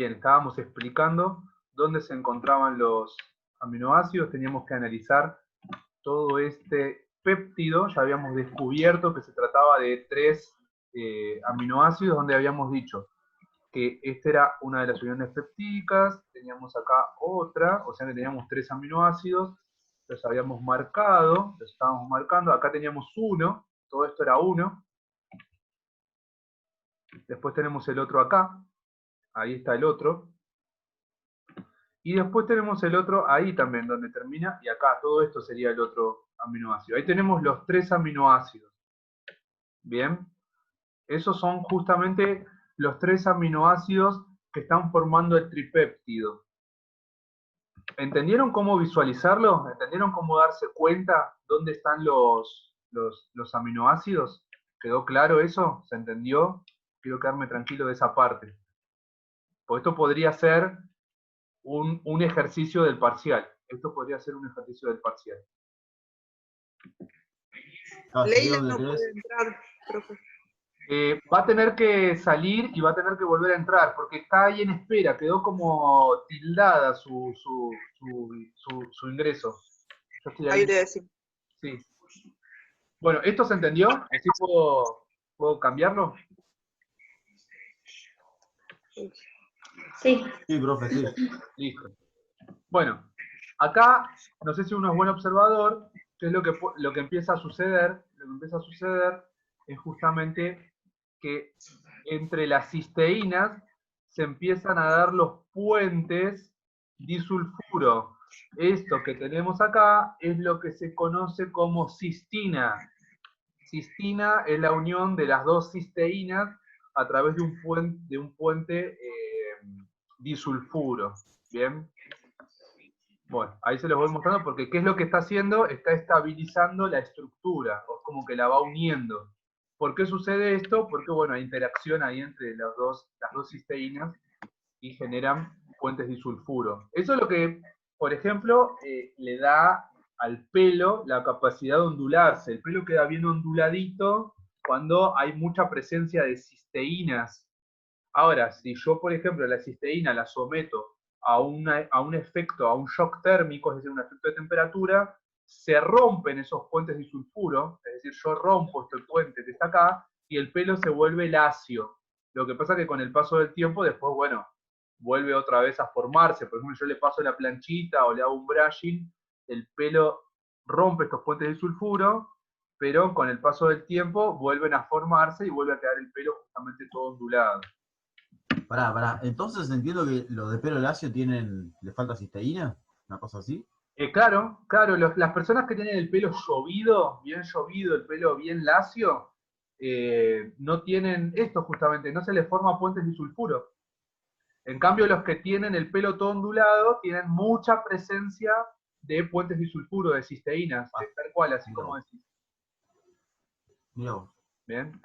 Bien, estábamos explicando dónde se encontraban los aminoácidos, teníamos que analizar todo este péptido, ya habíamos descubierto que se trataba de 3 aminoácidos, donde habíamos dicho que esta era una de las uniones peptídicas, teníamos acá otra, o sea que teníamos 3 aminoácidos, los habíamos marcado, los estábamos marcando, acá teníamos uno, todo esto era uno, después tenemos el otro acá, ahí está el otro, y después tenemos el otro ahí también, donde termina, y acá todo esto sería el otro aminoácido. Ahí tenemos los 3 aminoácidos. Bien, esos son justamente los 3 aminoácidos que están formando el tripéptido. ¿Entendieron cómo visualizarlo? ¿Entendieron cómo darse cuenta dónde están los aminoácidos? ¿Quedó claro eso? ¿Se entendió? Quiero quedarme tranquilo de esa parte. Porque esto podría ser un ejercicio del parcial. Esto podría ser un ejercicio del parcial. Leila no puede entrar, profe. Va a tener que salir y va a tener que volver a entrar, porque está ahí en espera, quedó como tildada su ingreso. Yo estoy ahí. Ahí le decimos. Sí. Bueno, ¿esto se entendió? ¿Así puedo cambiarlo? Sí. Sí, profe, sí. Listo. Bueno, acá, no sé si uno es buen observador, ¿qué es lo que empieza a suceder? Lo que empieza a suceder es justamente que entre las cisteínas se empiezan a dar los puentes disulfuro. Esto que tenemos acá es lo que se conoce como cistina. Cistina es la unión de las dos cisteínas a través de un puente disulfuro. ¿Bien? Bueno, ahí se los voy mostrando porque ¿qué es lo que está haciendo? Está estabilizando la estructura, o como que la va uniendo. ¿Por qué sucede esto? Porque, bueno, hay interacción ahí entre las dos cisteínas y generan puentes disulfuro. Eso es lo que, por ejemplo, le da al pelo la capacidad de ondularse. El pelo queda bien onduladito cuando hay mucha presencia de cisteínas. Ahora, si yo, por ejemplo, la cisteína la someto a un efecto, a un shock térmico, es decir, un efecto de temperatura, se rompen esos puentes disulfuro, es decir, yo rompo este puente que está acá, y el pelo se vuelve lacio. Lo que pasa es que con el paso del tiempo, después, bueno, vuelve otra vez a formarse. Por ejemplo, yo le paso la planchita o le hago un brushing, el pelo rompe estos puentes de sulfuro, pero con el paso del tiempo vuelven a formarse y vuelve a quedar el pelo justamente todo ondulado. Pará. Entonces entiendo que los de pelo lacio le falta cisteína, una cosa así. Claro, las personas que tienen el pelo bien llovido, el pelo bien lacio, no tienen esto justamente, no se les forma puentes disulfuro. En cambio, los que tienen el pelo todo ondulado tienen mucha presencia de puentes disulfuro, de cisteínas, tal cual, así como decís. Mirá. Bien.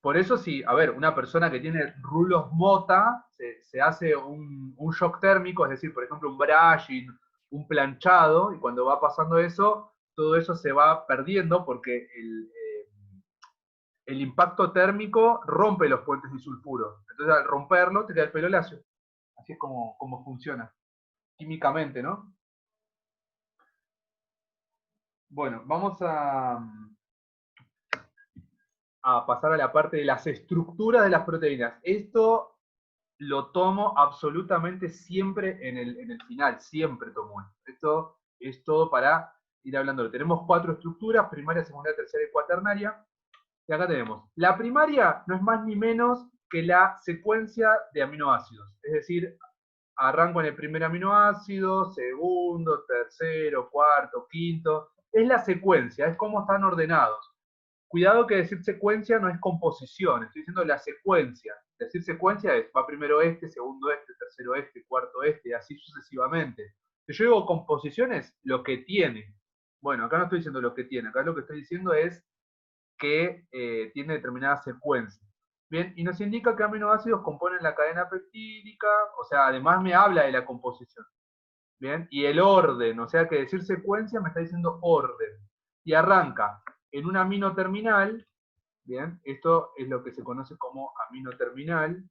Por eso sí, a ver, una persona que tiene rulos mota, se hace un shock térmico, es decir, por ejemplo, un brushing, un planchado, y cuando va pasando eso, todo eso se va perdiendo porque el impacto térmico rompe los puentes disulfuro. Entonces al romperlo te queda el pelo lacio. Así es como funciona, químicamente, ¿no? Bueno, vamos a pasar a la parte de las estructuras de las proteínas. Esto lo tomo absolutamente siempre en el final, siempre tomo esto. Esto es todo para ir hablando. Tenemos 4 estructuras, primaria, secundaria, terciaria y cuaternaria. Y acá tenemos, la primaria no es más ni menos que la secuencia de aminoácidos. Es decir, arranco en el primer aminoácido, segundo, tercero, cuarto, quinto. Es la secuencia, es cómo están ordenados. Cuidado que decir secuencia no es composición, estoy diciendo la secuencia. Decir secuencia es, va primero este, segundo este, tercero este, cuarto este, y así sucesivamente. Si yo digo composición es lo que tiene. Bueno, acá no estoy diciendo lo que tiene, acá lo que estoy diciendo es que tiene determinada secuencia. Bien, y nos indica que aminoácidos componen la cadena peptídica, o sea, además me habla de la composición. Bien, y el orden, o sea que decir secuencia me está diciendo orden. Y arranca en un amino terminal, bien, esto es lo que se conoce como amino terminal,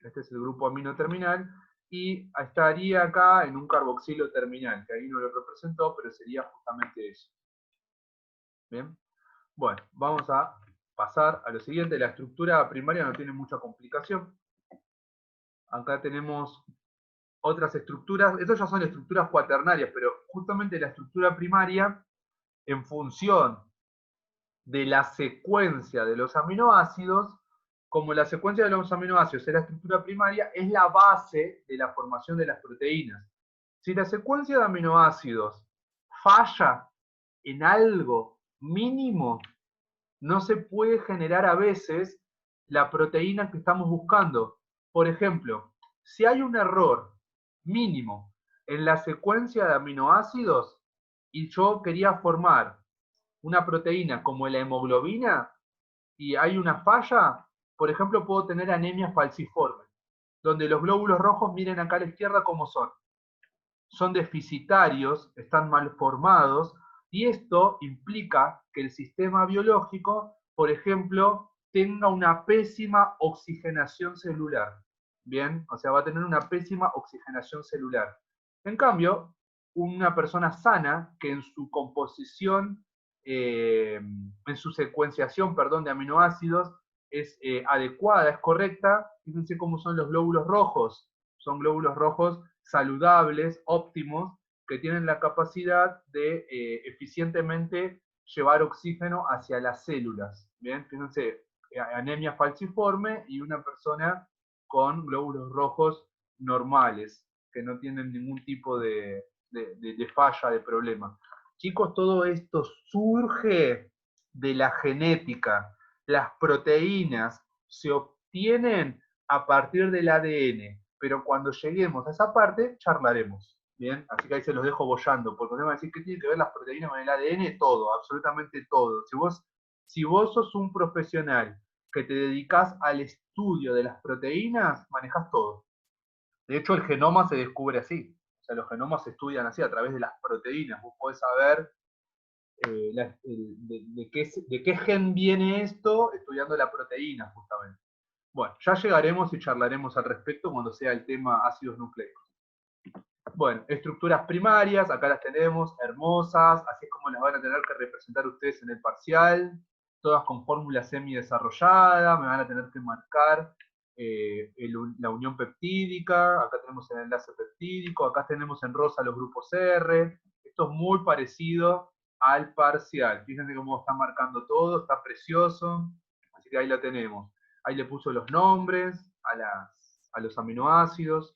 Este es el grupo amino terminal, y estaría acá en un carboxilo terminal, que ahí no lo representó, pero sería justamente eso. Bien. Bueno, vamos a pasar a lo siguiente. La estructura primaria no tiene mucha complicación. Acá tenemos otras estructuras. Estas ya son estructuras cuaternarias, pero justamente la estructura primaria, en función de la secuencia de los aminoácidos, como la secuencia de los aminoácidos es la estructura primaria, es la base de la formación de las proteínas. Si la secuencia de aminoácidos falla en algo mínimo, no se puede generar a veces la proteína que estamos buscando. Por ejemplo, si hay un error mínimo en la secuencia de aminoácidos y yo quería formar una proteína como la hemoglobina y hay una falla, por ejemplo, puedo tener anemia falciforme, donde los glóbulos rojos, miren acá a la izquierda cómo son. Son deficitarios, están mal formados, y esto implica que el sistema biológico, por ejemplo, tenga una pésima oxigenación celular. Bien, o sea, va a tener una pésima oxigenación celular. En cambio, una persona sana, que en su composición, en su secuenciación, perdón, de aminoácidos, es adecuada, es correcta, fíjense cómo son los glóbulos rojos. Son glóbulos rojos saludables, óptimos, que tienen la capacidad de eficientemente llevar oxígeno hacia las células. Bien, fíjense, anemia falciforme y una persona con glóbulos rojos normales, que no tienen ningún tipo de falla, de problema. Chicos, todo esto surge de la genética. Las proteínas se obtienen a partir del ADN, pero cuando lleguemos a esa parte, charlaremos. Bien, así que ahí se los dejo boyando, porque me van a decir, ¿qué tiene que ver las proteínas con el ADN? Todo, absolutamente todo. Si vos sos un profesional que te dedicás al estudio de las proteínas, manejás todo. De hecho, el genoma se descubre así. O sea, los genomas se estudian así, a través de las proteínas. Vos podés saber de qué gen viene esto, estudiando la proteína, justamente. Bueno, ya llegaremos y charlaremos al respecto cuando sea el tema ácidos nucleicos. Bueno, estructuras primarias, acá las tenemos, hermosas, así es como las van a tener que representar ustedes en el parcial, todas con fórmula semi-desarrollada, me van a tener que marcar la unión peptídica, acá tenemos el enlace peptídico, acá tenemos en rosa los grupos R, esto es muy parecido al parcial, fíjense cómo está marcando todo, está precioso, así que ahí lo tenemos. Ahí le puso los nombres a los aminoácidos.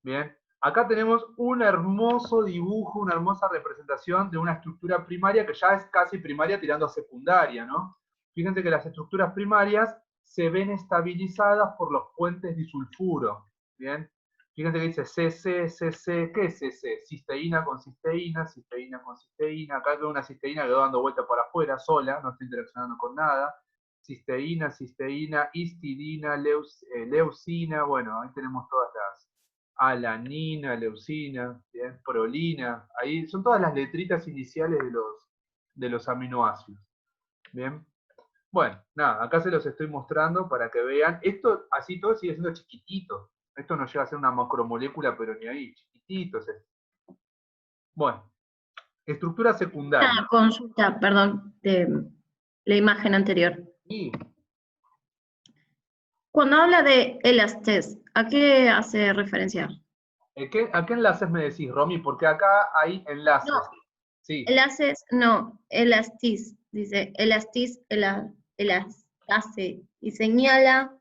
Bien. Acá tenemos un hermoso dibujo, una hermosa representación de una estructura primaria que ya es casi primaria tirando a secundaria, ¿no? Fíjense que las estructuras primarias se ven estabilizadas por los puentes disulfuro. Bien. Fíjense que dice CC. ¿Qué es CC? Cisteína con cisteína, cisteína con cisteína. Acá quedó una cisteína que quedó dando vuelta para afuera sola, no está interaccionando con nada. Cisteína, histidina, leucina, bueno, ahí tenemos todas las alanina, leucina, ¿bien? Prolina, ahí son todas las letritas iniciales de los aminoácidos. Bien, bueno, nada, acá se los estoy mostrando para que vean. Esto, así todo sigue siendo chiquitito. Esto no llega a ser una macromolécula, pero ni ahí, chiquitito es esto. Bueno, estructura secundaria. Una consulta, perdón, de la imagen anterior. Y Cuando habla de elastase, ¿a qué hace referencia? ¿a qué enlaces me decís, Romy? Porque acá hay enlaces. No, sí. Enlaces, no, elastis, dice elastis, elastase, y señala.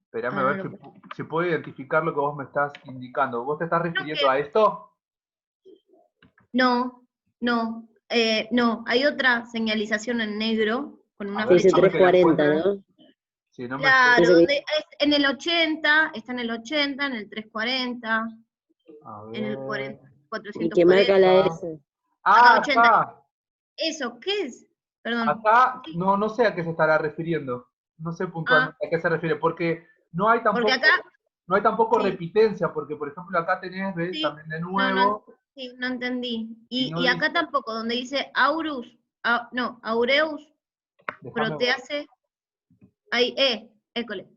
Espérame a ver si puedo identificar lo que vos me estás indicando. ¿Vos te estás refiriendo a esto? No, no, hay otra señalización en negro con una Dice flechita. 340, ¿no? Sí, no me Claro, donde es en el 80, está en el 80, en el 340, en el 40, Y que marca 440. la S. Ah, 80. acá. ¿Eso qué es? Perdón. Acá no sé a qué se estará refiriendo. No sé puntualmente a qué se refiere, porque no hay tampoco, Porque acá, no hay tampoco sí. repitencia, porque por ejemplo acá tenés, ¿ves? Sí, También de nuevo. no entendí. Y no Y acá dice- tampoco, donde dice aureus, Déjame ver. protease, hay École.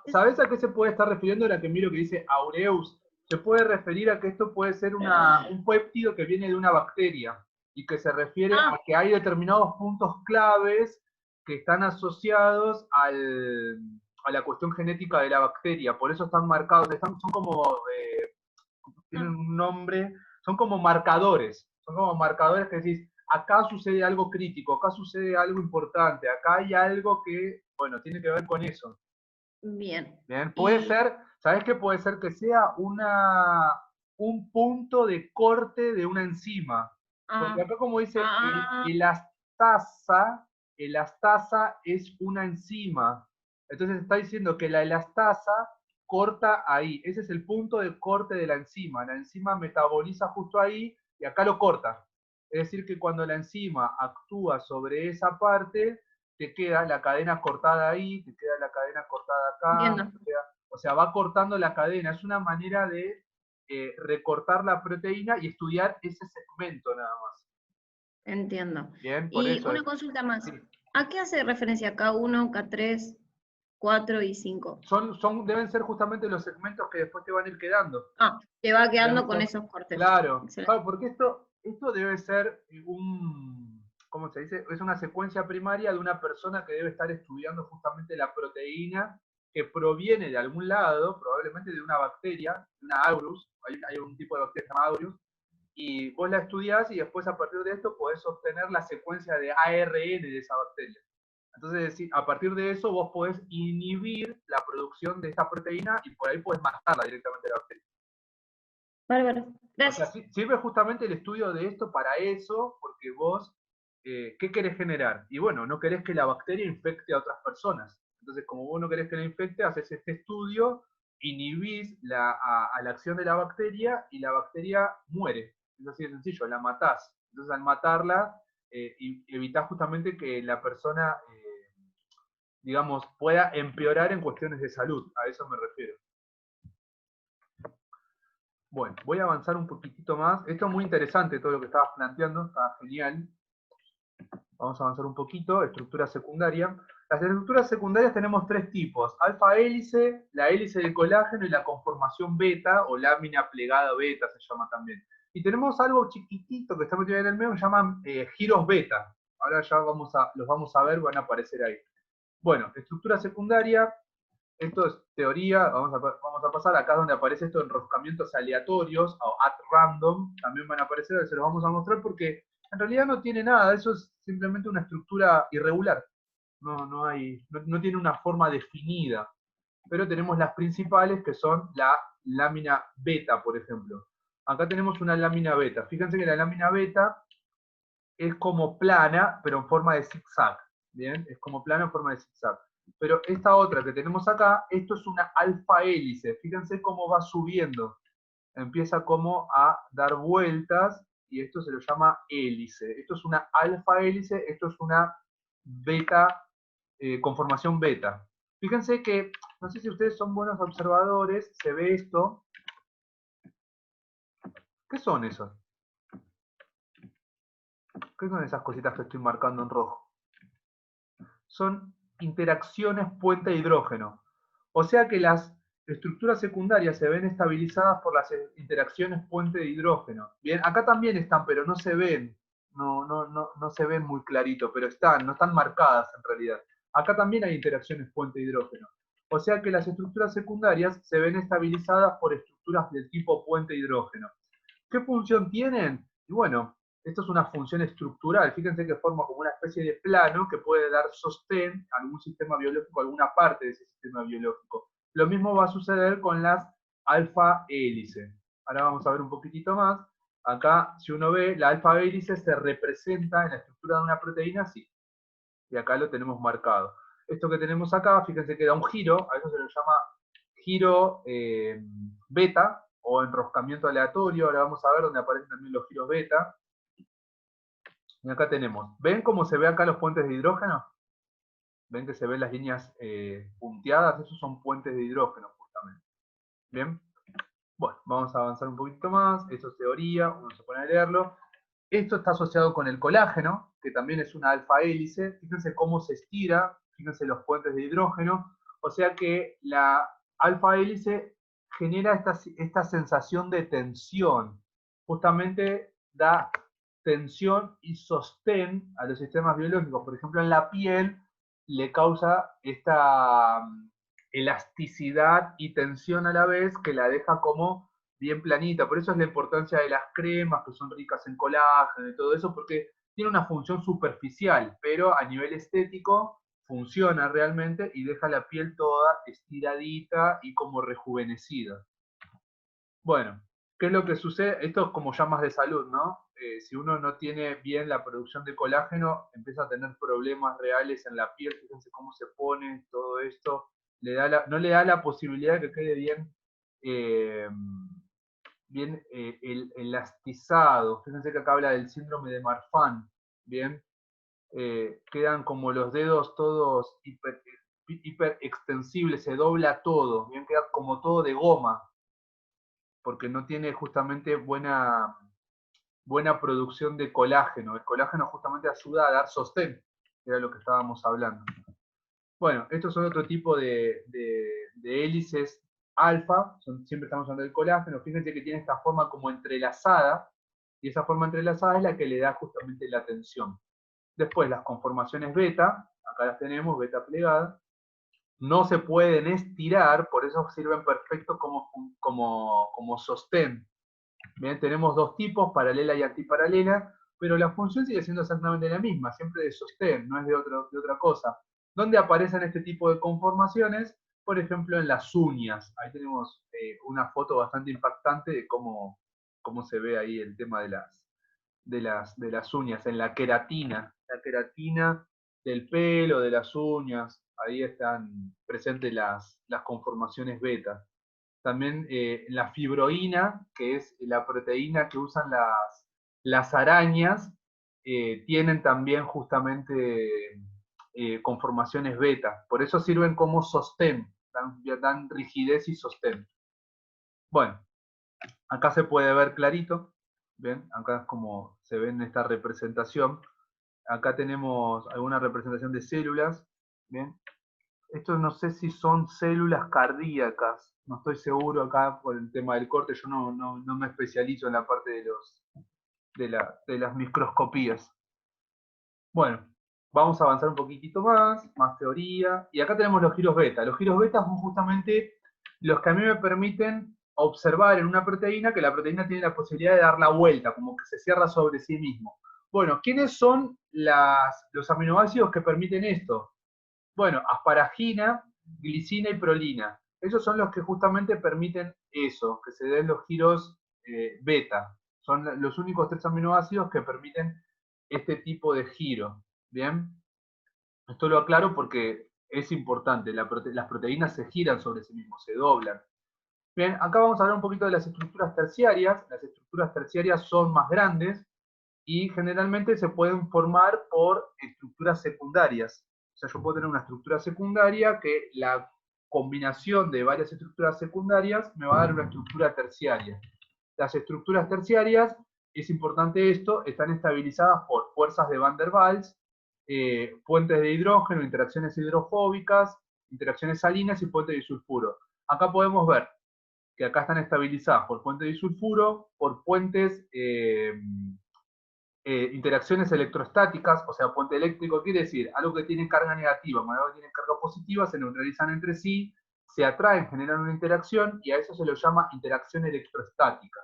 ¿Sabés a qué se puede estar refiriendo ahora que miro que dice aureus? Se puede referir a que esto puede ser un péptido que viene de una bacteria y que se refiere a que hay determinados puntos claves que están asociados a la cuestión genética de la bacteria. Por eso están marcados, son como, tienen un nombre, son como marcadores que decís, acá sucede algo crítico, acá sucede algo importante, acá hay algo que, bueno, tiene que ver con eso. Bien. Bien, puede ser, ¿sabés qué puede ser? Que sea un punto de corte de una enzima. Porque acá como dice, elastasa es una enzima. Entonces está diciendo que la elastasa corta ahí. Ese es el punto de corte de la enzima. La enzima metaboliza justo ahí y acá lo corta. Es decir, que cuando la enzima actúa sobre esa parte, te queda la cadena cortada ahí, te queda la cadena cortada acá. O sea, va cortando la cadena. Es una manera de recortar la proteína y estudiar ese segmento nada más. Entiendo. Bien, por y eso una consulta más. Sí. ¿A qué hace referencia K1, K3, 4 y 5? Deben ser justamente los segmentos que después te van a ir quedando. Te va quedando con esos cortes. Claro, porque esto debe ser ¿cómo se dice? Es una secuencia primaria de una persona que debe estar estudiando justamente la proteína que proviene de algún lado, probablemente de una bacteria, de una aureus, hay un tipo de bacteria llamada aureus, y vos la estudiás y después a partir de esto podés obtener la secuencia de ARN de esa bacteria. Entonces, a partir de eso vos podés inhibir la producción de esta proteína y por ahí podés matarla directamente a la bacteria. Bárbaro, gracias. O sea, sirve justamente el estudio de esto para eso, porque vos, ¿qué querés generar? Y bueno, no querés que la bacteria infecte a otras personas. Entonces, como vos no querés que la infecte, haces este estudio, inhibís a la acción de la bacteria y la bacteria muere. Es así de sencillo, la matás. Entonces, al matarla, evitás justamente que la persona, digamos, pueda empeorar en cuestiones de salud. A eso me refiero. Bueno, voy a avanzar un poquitito más. Esto es muy interesante todo lo que estabas planteando, está genial. Vamos a avanzar un poquito. Estructura secundaria. Las estructuras secundarias tenemos tres tipos. Alfa hélice, la hélice de colágeno y la conformación beta o lámina plegada beta se llama también. Y tenemos algo chiquitito que está metido en el medio que se llaman giros beta. Ahora ya los vamos a ver, van a aparecer ahí. Bueno, estructura secundaria. Esto es teoría, vamos a pasar acá donde aparece esto, enroscamientos aleatorios o at random, también van a aparecer, se los vamos a mostrar porque en realidad no tiene nada, eso es simplemente una estructura irregular, no tiene una forma definida, pero tenemos las principales que son la lámina beta, por ejemplo. Acá tenemos una lámina beta, fíjense que la lámina beta es como plana, pero en forma de zigzag, ¿bien? Es como plana en forma de zigzag. Pero esta otra que tenemos acá, esto es una alfa hélice. Fíjense cómo va subiendo. Empieza como a dar vueltas y esto se lo llama hélice. Esto es una alfa hélice, esto es una beta, conformación beta. Fíjense que, no sé si ustedes son buenos observadores, se ve esto. ¿Qué son esos? ¿Qué son esas cositas que estoy marcando en rojo? Son interacciones puente-hidrógeno. O sea que las estructuras secundarias se ven estabilizadas por las interacciones puente de hidrógeno. Bien, acá también están, pero no se ven. No se ven muy clarito, pero no están marcadas en realidad. Acá también hay interacciones puente de hidrógeno. O sea que las estructuras secundarias se ven estabilizadas por estructuras del tipo puente de hidrógeno. ¿Qué función tienen? Y bueno, esto es una función estructural. Fíjense que forma como una especie de plano que puede dar sostén a algún sistema biológico, a alguna parte de ese sistema biológico. Lo mismo va a suceder con las alfa hélice. Ahora vamos a ver un poquitito más. Acá, si uno ve, la alfa hélice se representa en la estructura de una proteína así. Y acá lo tenemos marcado. Esto que tenemos acá, fíjense que da un giro, a eso se lo llama giro beta, o enroscamiento aleatorio. Ahora vamos a ver dónde aparecen también los giros beta. Y acá tenemos, ¿ven cómo se ve acá los puentes de hidrógeno? ¿Ven que se ven las líneas punteadas? Esos son puentes de hidrógeno, justamente. ¿Bien? Bueno, vamos a avanzar un poquito más. Eso es teoría, uno se pone a leerlo. Esto está asociado con el colágeno, que también es una alfa hélice. Fíjense cómo se estira, fíjense los puentes de hidrógeno. O sea que la alfa hélice genera esta sensación de tensión. Justamente da tensión y sostén a los sistemas biológicos. Por ejemplo, en la piel le causa esta elasticidad y tensión a la vez que la deja como bien planita. Por eso es la importancia de las cremas, que son ricas en colágeno y todo eso, porque tiene una función superficial, pero a nivel estético funciona realmente y deja la piel toda estiradita y como rejuvenecida. Bueno, ¿qué es lo que sucede? Esto es como ya más de salud, ¿no? Si uno no tiene bien la producción de colágeno, empieza a tener problemas reales en la piel. Fíjense cómo se pone todo esto. No le da la posibilidad de que quede bien elastizado. Fíjense que acá habla del síndrome de Marfan. Bien, quedan como los dedos todos hiper extensibles, se dobla todo. Bien, queda como todo de goma, porque no tiene justamente buena producción de colágeno. El colágeno justamente ayuda a dar sostén, que era lo que estábamos hablando. Bueno, estos son otro tipo de hélices alfa, siempre estamos hablando del colágeno. Fíjense que tiene esta forma como entrelazada, y esa forma entrelazada es la que le da justamente la tensión. Después las conformaciones beta, acá las tenemos, beta plegada, no se pueden estirar, por eso sirven perfecto como sostén. Bien, tenemos dos tipos, paralela y antiparalela, pero la función sigue siendo exactamente la misma, siempre de sostén, no es de otra cosa. ¿Dónde aparecen este tipo de conformaciones? Por ejemplo, en las uñas. Ahí tenemos una foto bastante impactante de cómo se ve ahí el tema de las uñas, en la queratina del pelo, de las uñas, ahí están presentes las conformaciones beta. También la fibroína, que es la proteína que usan las arañas, tienen también justamente conformaciones beta. Por eso sirven como sostén, dan rigidez y sostén. Bueno, acá se puede ver clarito. ¿Ven? Acá es como se ve en esta representación. Acá tenemos alguna representación de células. ¿Bien? Estos no sé si son células cardíacas, no estoy seguro acá por el tema del corte, yo no me especializo en la parte de las microscopías. Bueno, vamos a avanzar un poquitito más teoría, y acá tenemos los giros beta. Los giros beta son justamente los que a mí me permiten observar en una proteína que la proteína tiene la posibilidad de dar la vuelta, como que se cierra sobre sí mismo. Bueno, ¿quiénes son los aminoácidos que permiten esto? Bueno, asparagina, glicina y prolina. Esos son los que justamente permiten eso, que se den los giros beta. Son los únicos 3 aminoácidos que permiten este tipo de giro. ¿Bien? Esto lo aclaro porque es importante. Las proteínas se giran sobre sí mismos, se doblan. Bien, acá vamos a hablar un poquito de las estructuras terciarias. Las estructuras terciarias son más grandes y generalmente se pueden formar por estructuras secundarias. O sea, yo puedo tener una estructura secundaria que la combinación de varias estructuras secundarias me va a dar una estructura terciaria. Las estructuras terciarias, es importante esto, están estabilizadas por fuerzas de Van der Waals, puentes de hidrógeno, interacciones hidrofóbicas, interacciones salinas y puentes de disulfuro. Acá podemos ver que acá están estabilizadas por puentes de disulfuro, por puentes interacciones electrostáticas, o sea, puente eléctrico quiere decir algo que tiene carga negativa, algo que tiene carga positiva, se neutralizan entre sí, se atraen, generan una interacción, y a eso se lo llama interacción electrostática.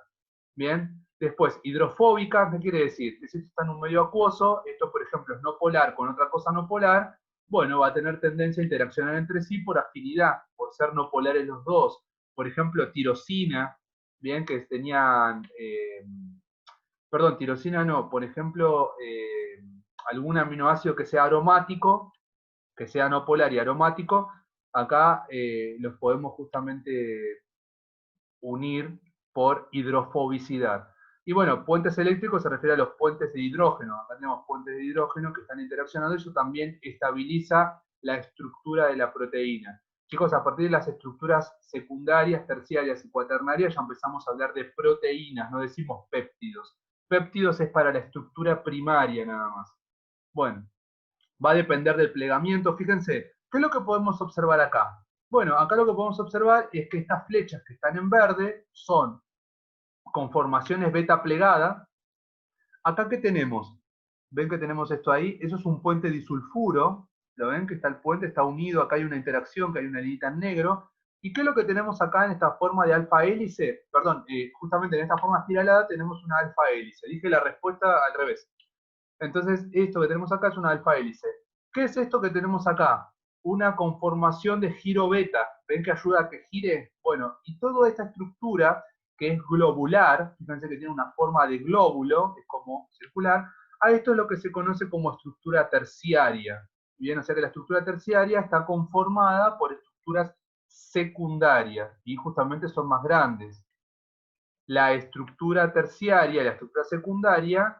Bien, después, hidrofóbica, ¿qué quiere decir? Que si esto está en un medio acuoso, esto por ejemplo es no polar con otra cosa no polar, bueno, va a tener tendencia a interaccionar entre sí por afinidad, por ser no polares los dos. Por ejemplo, tirosina, bien, que tenían... perdón, tirosina no, por ejemplo, algún aminoácido que sea aromático, que sea no polar y aromático, acá los podemos justamente unir por hidrofobicidad. Y bueno, puentes eléctricos se refiere a los puentes de hidrógeno. Acá tenemos puentes de hidrógeno que están interaccionando, eso también estabiliza la estructura de la proteína. Chicos, a partir de las estructuras secundarias, terciarias y cuaternarias ya empezamos a hablar de proteínas, no decimos péptidos. Péptidos es para la estructura primaria nada más. Bueno, va a depender del plegamiento. Fíjense, ¿qué es lo que podemos observar acá? Bueno, acá lo que podemos observar es que estas flechas que están en verde son conformaciones beta plegada. Acá, ¿qué tenemos? ¿Ven que tenemos esto ahí? Eso es un puente disulfuro. ¿Lo ven? Que está el puente, está unido, acá hay una interacción, que hay una linita en negro. ¿Y qué es lo que tenemos acá en esta forma de alfa hélice? Perdón, justamente en esta forma espiralada tenemos una alfa hélice. Dije la respuesta al revés. Entonces, esto que tenemos acá es una alfa hélice. ¿Qué es esto que tenemos acá? Una conformación de giro beta. ¿Ven que ayuda a que gire? Bueno, y toda esta estructura, que es globular, fíjense que tiene una forma de glóbulo, es como circular, a esto es lo que se conoce como estructura terciaria. Bien, o sea que la estructura terciaria está conformada por estructuras secundarias, y justamente son más grandes. La estructura terciaria y la estructura secundaria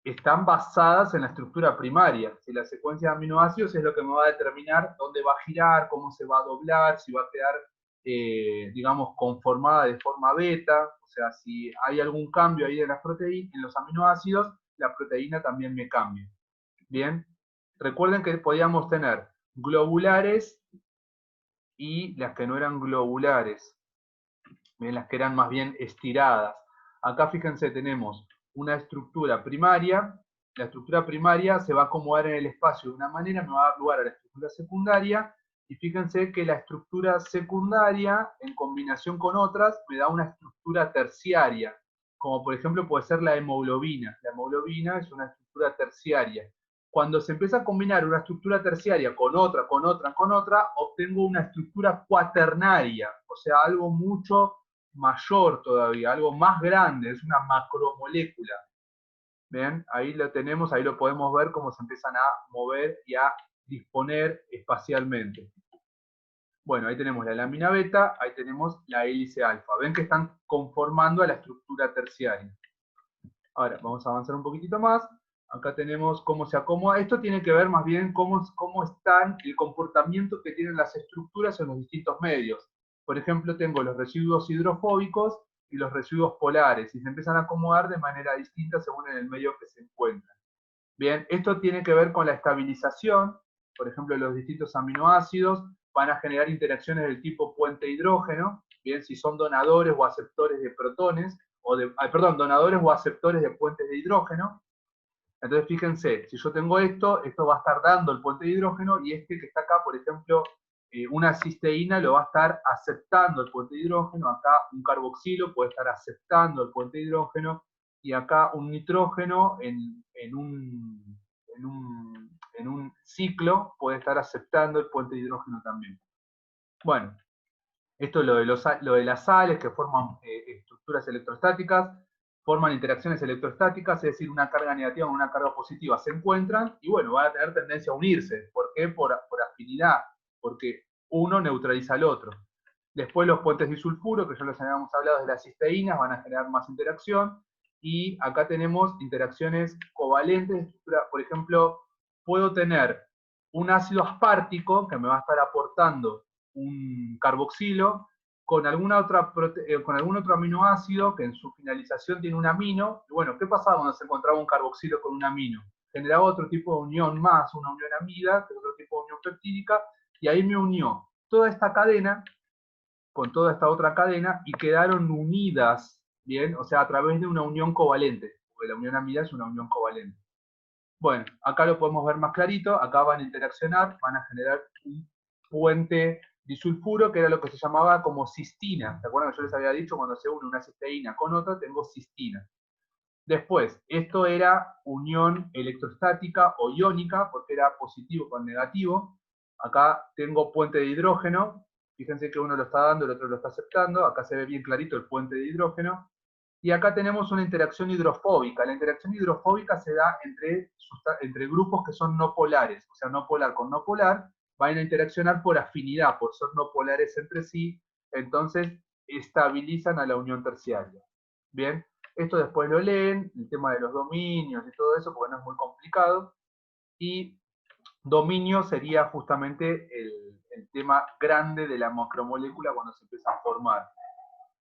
están basadas en la estructura primaria. Si la secuencia de aminoácidos es lo que me va a determinar dónde va a girar, cómo se va a doblar, si va a quedar, digamos, conformada de forma beta. O sea, si hay algún cambio ahí en las proteínas, en los aminoácidos, la proteína también me cambia. Bien, recuerden que podíamos tener globulares y las que no eran globulares. Bien, las que eran más bien estiradas. Acá fíjense, tenemos una estructura primaria. La estructura primaria se va a acomodar en el espacio de una manera, me va a dar lugar a la estructura secundaria, y fíjense que la estructura secundaria, en combinación con otras, me da una estructura terciaria, como por ejemplo puede ser la hemoglobina. La hemoglobina es una estructura terciaria. Cuando se empieza a combinar una estructura terciaria con otra, con otra, con otra, obtengo una estructura cuaternaria, o sea, algo mucho mayor todavía, algo más grande, es una macromolécula. ¿Ven? Ahí lo tenemos, ahí lo podemos ver cómo se empiezan a mover y a disponer espacialmente. Bueno, ahí tenemos la lámina beta, ahí tenemos la hélice alfa. Ven que están conformando a la estructura terciaria. Ahora, vamos a avanzar un poquitito más. Acá tenemos cómo se acomoda. Esto tiene que ver más bien cómo están el comportamiento que tienen las estructuras en los distintos medios. Por ejemplo, tengo los residuos hidrofóbicos y los residuos polares, y se empiezan a acomodar de manera distinta según en el medio que se encuentran. Bien, esto tiene que ver con la estabilización. Por ejemplo, los distintos aminoácidos van a generar interacciones del tipo puente hidrógeno. Bien, si son donadores o aceptores de protones, donadores o aceptores de puentes de hidrógeno. Entonces, fíjense, si yo tengo esto va a estar dando el puente de hidrógeno, y este que está acá, por ejemplo, una cisteína lo va a estar aceptando el puente de hidrógeno, acá un carboxilo puede estar aceptando el puente de hidrógeno, y acá un nitrógeno en un ciclo puede estar aceptando el puente de hidrógeno también. Bueno, esto es lo de las sales que forman estructuras electrostáticas, forman interacciones electrostáticas, es decir, una carga negativa o una carga positiva se encuentran, y bueno, van a tener tendencia a unirse. ¿Por qué? Por afinidad, porque uno neutraliza al otro. Después los puentes disulfuro, que ya los habíamos hablado, de las cisteínas, van a generar más interacción, y acá tenemos interacciones covalentes de estructura. Por ejemplo, puedo tener un ácido aspártico que me va a estar aportando un carboxilo con algún otro aminoácido que en su finalización tiene un amino. Y bueno, ¿qué pasaba cuando se encontraba un carboxilo con un amino? Generaba otro tipo de unión más, una unión amida, que es otro tipo de unión peptídica, y ahí me unió toda esta cadena con toda esta otra cadena, y quedaron unidas, ¿bien? O sea, a través de una unión covalente, porque la unión amida es una unión covalente. Bueno, acá lo podemos ver más clarito, acá van a interaccionar, van a generar un puente disulfuro, que era lo que se llamaba como cistina. ¿Se acuerdan que yo les había dicho cuando se une una cisteína con otra, tengo cistina? Después, esto era unión electrostática o iónica, porque era positivo con negativo. Acá tengo puente de hidrógeno, fíjense que uno lo está dando, el otro lo está aceptando, acá se ve bien clarito el puente de hidrógeno. Y acá tenemos una interacción hidrofóbica. La interacción hidrofóbica se da entre grupos que son no polares, o sea, no polar con no polar, van a interaccionar por afinidad, por ser no polares entre sí, entonces estabilizan a la unión terciaria. Bien, esto después lo leen, el tema de los dominios y todo eso, porque no es muy complicado, y dominio sería justamente el tema grande de la macromolécula cuando se empieza a formar.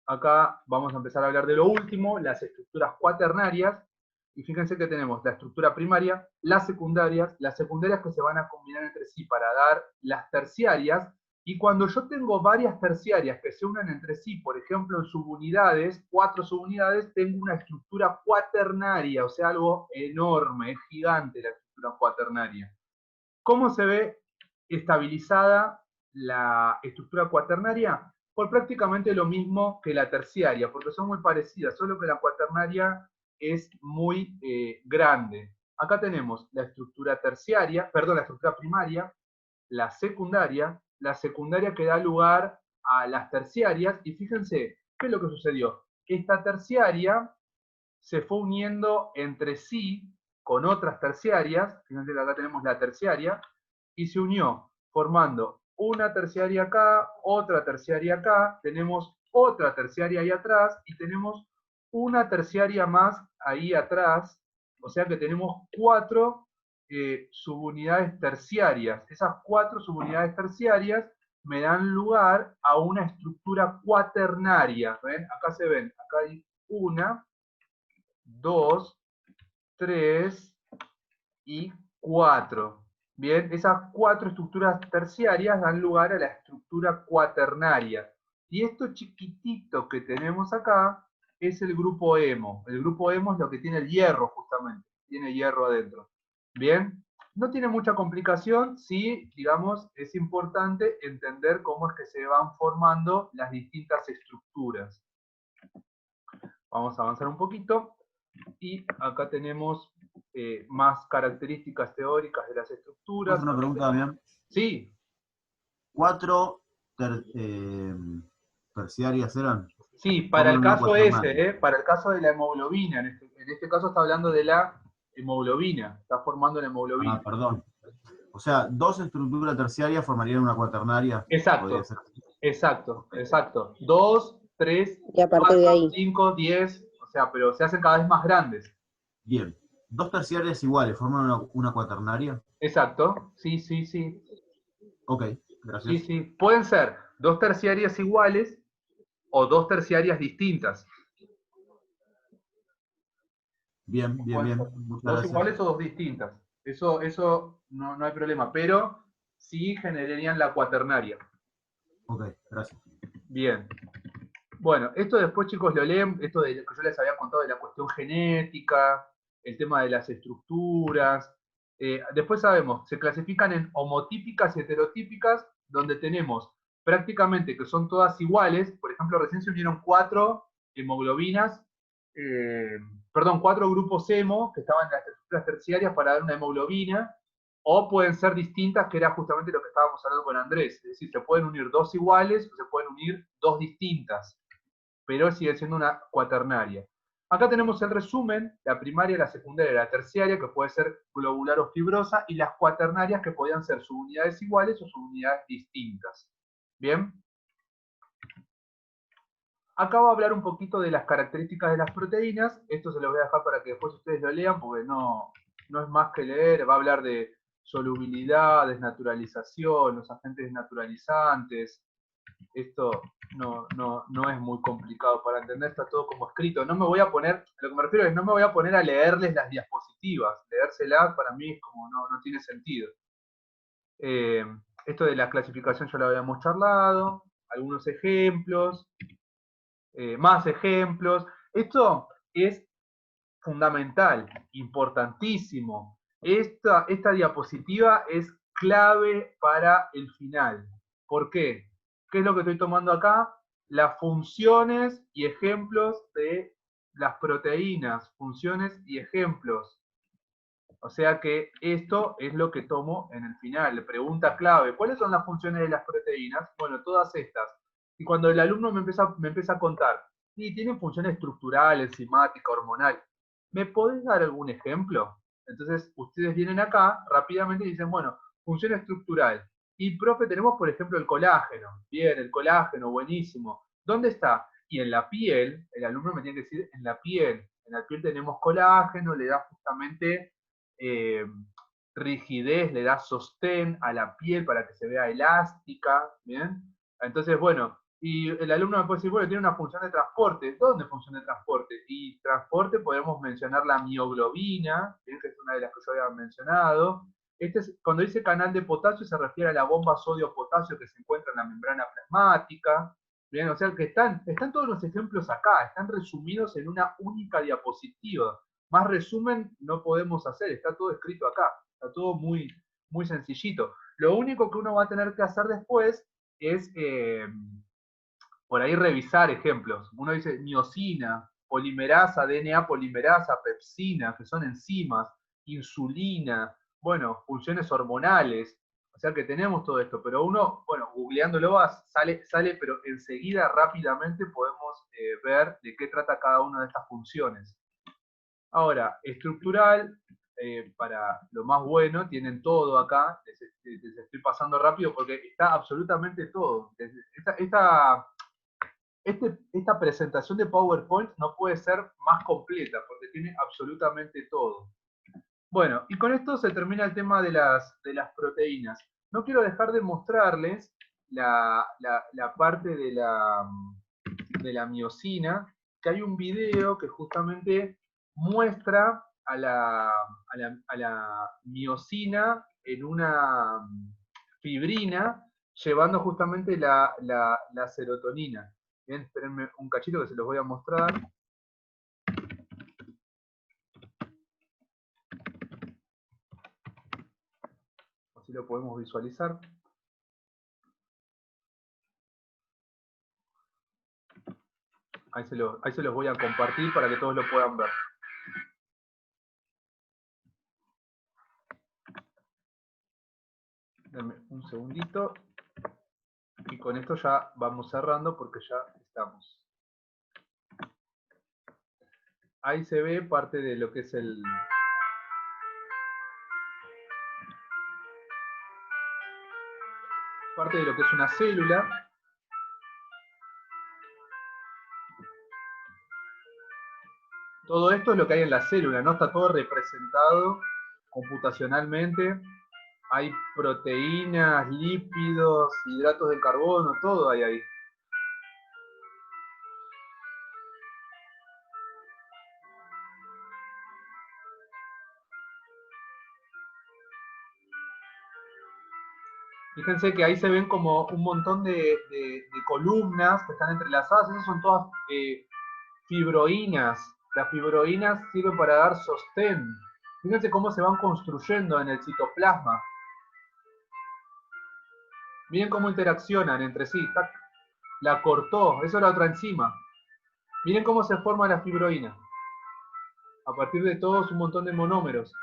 Acá vamos a empezar a hablar de lo último, las estructuras cuaternarias, y fíjense que tenemos la estructura primaria, las secundarias que se van a combinar entre sí para dar las terciarias, Y cuando yo tengo varias terciarias que se unen entre sí, por ejemplo, en subunidades, 4 subunidades, tengo una estructura cuaternaria, o sea, algo enorme, es gigante la estructura cuaternaria. ¿Cómo se ve estabilizada la estructura cuaternaria? Por prácticamente lo mismo que la terciaria, porque son muy parecidas, solo que la cuaternaria es muy grande. Acá tenemos la estructura terciaria, perdón, la estructura primaria, la secundaria que da lugar a las terciarias, y fíjense, ¿qué es lo que sucedió? Esta terciaria se fue uniendo entre sí con otras terciarias, fíjense que acá tenemos la terciaria, y se unió formando una terciaria acá, otra terciaria acá, tenemos otra terciaria ahí atrás, y tenemos una terciaria más ahí atrás, o sea que tenemos 4 subunidades terciarias. Esas 4 subunidades terciarias me dan lugar a una estructura cuaternaria. ¿Ven? Acá se ven, acá hay 1, 2, 3 y 4. Bien, esas 4 estructuras terciarias dan lugar a la estructura cuaternaria. Y esto chiquitito que tenemos acá es el grupo hemo. El grupo hemo es lo que tiene el hierro, justamente. Tiene hierro adentro. Bien, no tiene mucha complicación, sí, digamos, es importante entender cómo es que se van formando las distintas estructuras. Vamos a avanzar un poquito. Y acá tenemos más características teóricas de las estructuras. Una pregunta, Damián. Sí. 4 terciarias eran. Sí, para el caso ese, para el caso de la hemoglobina, en este caso está hablando de la hemoglobina, está formando la hemoglobina. Ah, perdón. O sea, 2 estructuras terciarias formarían una cuaternaria. Exacto, exacto. 2, 3, y a partir 4, de ahí. 5, 10, o sea, pero se hacen cada vez más grandes. Bien. 2 terciarias iguales forman una cuaternaria. Exacto, sí. Ok, gracias. Sí. Pueden ser 2 terciarias iguales o 2 terciarias distintas. Bien. Muchas 2 gracias. iguales o 2 distintas. Eso no hay problema, pero sí generarían la cuaternaria. Ok, gracias. Bien. Bueno, esto después, chicos, lo leen, esto de lo que yo les había contado de la cuestión genética, el tema de las estructuras. Después sabemos, se clasifican en homotípicas y heterotípicas, donde tenemos prácticamente que son todas iguales. Por ejemplo, recién se unieron 4 hemoglobinas, 4 grupos hemo que estaban en las estructuras terciarias para dar una hemoglobina, o pueden ser distintas, que era justamente lo que estábamos hablando con Andrés. Es decir, se pueden unir 2 iguales o se pueden unir 2 distintas, pero sigue siendo una cuaternaria. Acá tenemos el resumen, la primaria, la secundaria y la terciaria, que puede ser globular o fibrosa, y las cuaternarias, que podían ser subunidades iguales o subunidades distintas. ¿Bien? Acá va a hablar un poquito de las características de las proteínas. Esto se lo voy a dejar para que después ustedes lo lean, porque no es más que leer. Va a hablar de solubilidad, desnaturalización, los agentes desnaturalizantes. Esto no es muy complicado para entender, está todo como escrito. No me voy a poner, a lo que me refiero es, no me voy a poner a leerles las diapositivas. Leérselas para mí es como no tiene sentido. Esto de la clasificación ya lo habíamos charlado. Algunos ejemplos. Más ejemplos. Esto es fundamental, importantísimo. Esta diapositiva es clave para el final. ¿Por qué? ¿Qué es lo que estoy tomando acá? Las funciones y ejemplos de las proteínas. Funciones y ejemplos. O sea que esto es lo que tomo en el final. Pregunta clave. ¿Cuáles son las funciones de las proteínas? Bueno, todas estas. Y cuando el alumno me empieza a contar, y tienen funciones estructurales, enzimática, hormonal, ¿me podés dar algún ejemplo? Entonces, ustedes vienen acá rápidamente y dicen, bueno, función estructural. Y, profe, tenemos, por ejemplo, el colágeno. Bien, el colágeno, buenísimo. ¿Dónde está? Y en la piel, el alumno me tiene que decir, en la piel. En la piel tenemos colágeno, le da justamente rigidez, le da sostén a la piel para que se vea elástica. ¿Bien? Entonces, bueno, y el alumno me puede decir, bueno, tiene una función de transporte. ¿Dónde función de transporte? Y transporte podemos mencionar la mioglobina, que es una de las que yo había mencionado. cuando dice canal de potasio se refiere a la bomba sodio-potasio que se encuentra en la membrana plasmática. Bien, o sea que están todos los ejemplos acá, están resumidos en una única diapositiva. Más resumen no podemos hacer, está todo escrito acá, está todo muy, muy sencillito. Lo único que uno va a tener que hacer después es por ahí revisar ejemplos. Uno dice miosina, polimerasa, DNA polimerasa, pepsina, que son enzimas, insulina, bueno, funciones hormonales. O sea que tenemos todo esto, pero uno, bueno, googleándolo sale, pero enseguida rápidamente podemos ver de qué trata cada una de estas funciones. Ahora, estructural, para lo más bueno, tienen todo acá, les estoy pasando rápido porque está absolutamente todo. Esta presentación de PowerPoint no puede ser más completa porque tiene absolutamente todo. Bueno, y con esto se termina el tema de las proteínas. No quiero dejar de mostrarles la parte de la miosina, que hay un video que justamente muestra a la miosina en una fibrina, llevando justamente la serotonina. Bien, espérenme un cachito que se los voy a mostrar. Así lo podemos visualizar. Ahí se los voy a compartir para que todos lo puedan ver. Dame un segundito. Y con esto ya vamos cerrando porque ya estamos. Ahí se ve parte de lo que es parte de lo que es una célula. Todo esto es lo que hay en la célula, ¿no? Está todo representado computacionalmente. Hay proteínas, lípidos, hidratos de carbono, todo hay ahí. Fíjense que ahí se ven como un montón de columnas que están entrelazadas. Esas son todas fibroínas. Las fibroínas sirven para dar sostén. Fíjense cómo se van construyendo en el citoplasma. Miren cómo interaccionan entre sí. La cortó, eso es la otra enzima. Miren cómo se forma la fibroína. A partir de todos un montón de monómeros.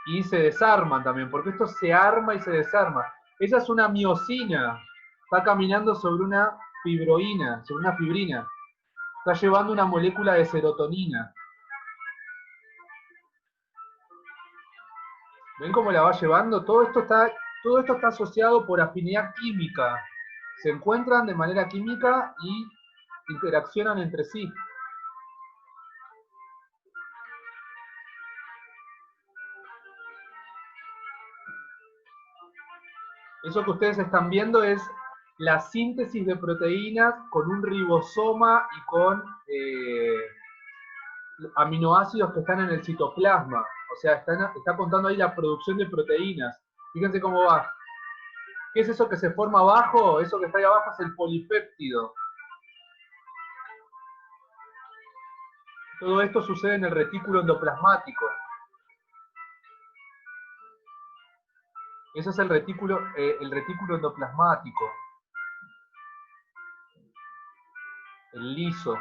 Y se desarman también, porque esto se arma y se desarma. Esa es una miosina. Está caminando sobre una fibroína, sobre una fibrina. Está llevando una molécula de serotonina. ¿Ven cómo la va llevando? Todo esto está asociado por afinidad química. Se encuentran de manera química y interaccionan entre sí. Eso que ustedes están viendo es la síntesis de proteínas con un ribosoma y con aminoácidos que están en el citoplasma. O sea, está contando ahí la producción de proteínas. Fíjense cómo va. ¿Qué es eso que se forma abajo? Eso que está ahí abajo es el polipéptido. Todo esto sucede en el retículo endoplasmático. Ese es el retículo endoplasmático. El liso.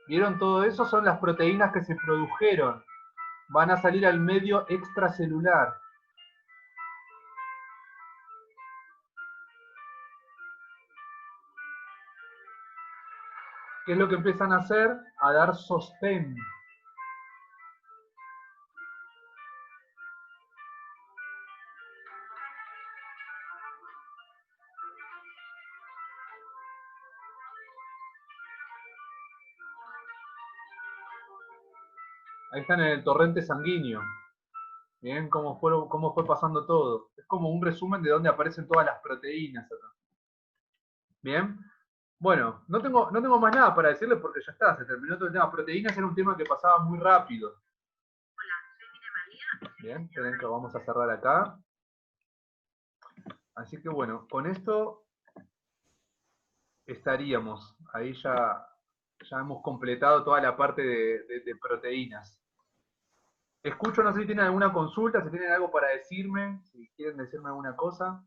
¿Vieron todo eso? Son las proteínas que se produjeron. Van a salir al medio extracelular. ¿Qué es lo que empiezan a hacer? A dar sostén. Ahí están en el torrente sanguíneo. Bien, cómo fue pasando todo. Es como un resumen de dónde aparecen todas las proteínas acá. Bien. Bueno, no tengo más nada para decirles porque ya está, se terminó todo el tema. Proteínas era un tema que pasaba muy rápido. Hola, soy María. Bien, esperen que vamos a cerrar acá. Así que bueno, con esto estaríamos. Ahí ya hemos completado toda la parte de proteínas. Escucho, no sé si tienen alguna consulta, si tienen algo para decirme, si quieren decirme alguna cosa.